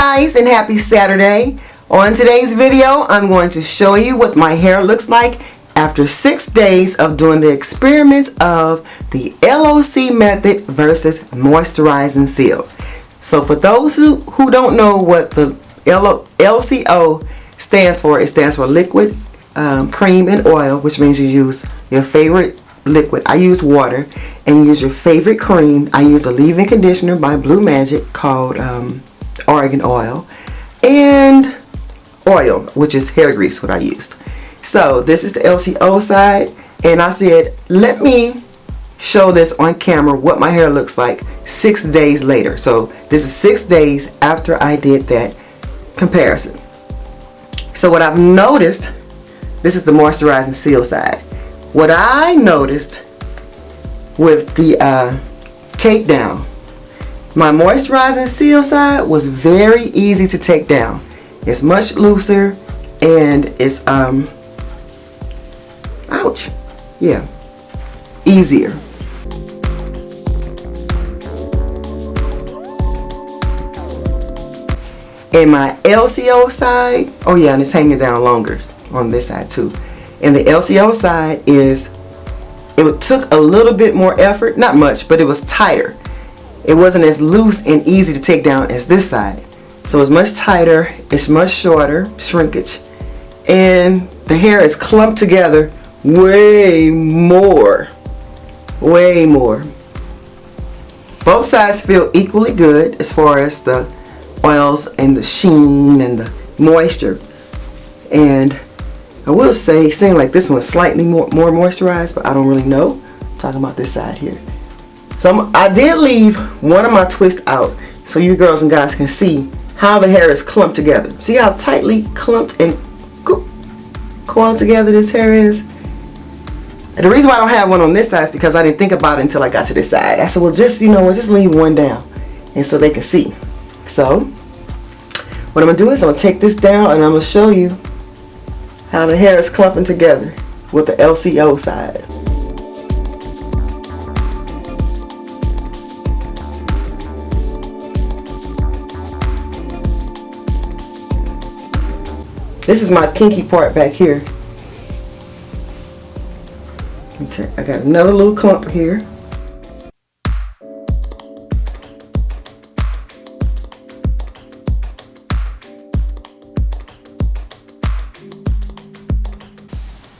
guys, and happy Saturday. On today's video, I'm going to show you what my hair looks like after 6 days of doing the experiments of the LOC method versus moisturize and seal. So for those who don't know what the LCO stands for, it stands for liquid, cream, and oil, which means you use your favorite liquid. I use water, and you use your favorite cream. I use a leave-in conditioner by Blue Magic called Oregon Oil, and oil, which is hair grease, what I used. So this is the LCO side, and I said let me show this on camera what my hair looks like 6 days later. So this is 6 days after I did that comparison. So what I've noticed, this is the moisturize and seal side. What I noticed with the takedown, my moisturize and seal side was very easy to take down. It's much looser, and it's ouch, yeah, easier. And my LCO side, oh yeah, and it's hanging down longer on this side too. And the LCO side it took a little bit more effort, not much, but it was tighter. It wasn't as loose and easy to take down as this side. So it's much tighter, it's much shorter, shrinkage, and the hair is clumped together way more. Both sides feel equally good as far as the oils and the sheen and the moisture. And I will say, it seemed like this one's slightly more moisturized, but I don't really know. I'm talking about this side here. So I did leave one of my twists out so you girls and guys can see how the hair is clumped together. See how tightly clumped and coiled together this hair is? And the reason why I don't have one on this side is because I didn't think about it until I got to this side. I said, well, just, we'll just leave one down, and so they can see. So what I'm going to do is I'm going to take this down, and I'm going to show you how the hair is clumping together with the LCO side. This is my kinky part back here. I got another little clump here.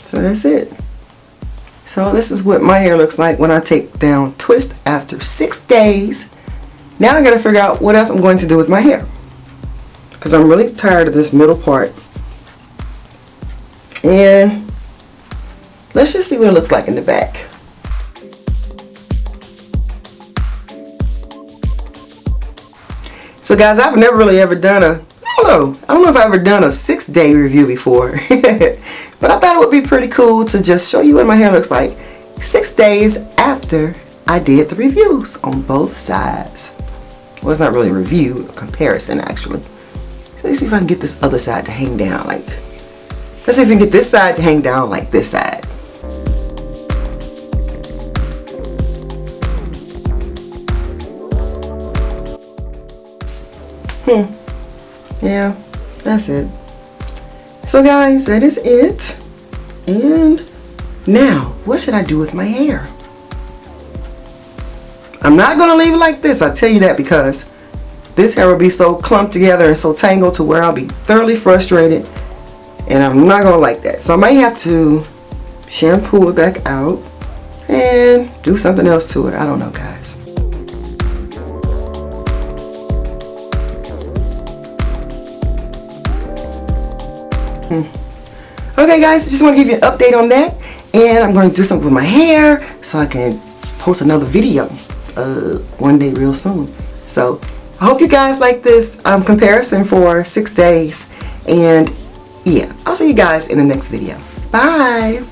So that's it. So this is what my hair looks like when I take down twist after 6 days. Now I gotta figure out what else I'm going to do with my hair, because I'm really tired of this middle part. And let's just see what it looks like in the back. So guys, I've never really ever done I don't know if I've ever done a 6-day review before. But I thought it would be pretty cool to just show you what my hair looks like 6 days after I did the reviews on both sides. Well, it's not really a review, a comparison actually. Let's see if I can get this other side to hang down like, let's see if we can get this side to hang down like this side. Yeah, that's it. So guys, that is it. And now, what should I do with my hair? I'm not going to leave it like this, I tell you that, because this hair will be so clumped together and so tangled to where I'll be thoroughly frustrated, and I'm not going to like that. So I might have to shampoo it back out and do something else to it. I don't know, guys. Okay guys, I just want to give you an update on that, and I'm going to do something with my hair so I can post another video one day real soon. So I hope you guys like this comparison for 6 days, and yeah, I'll see you guys in the next video. Bye.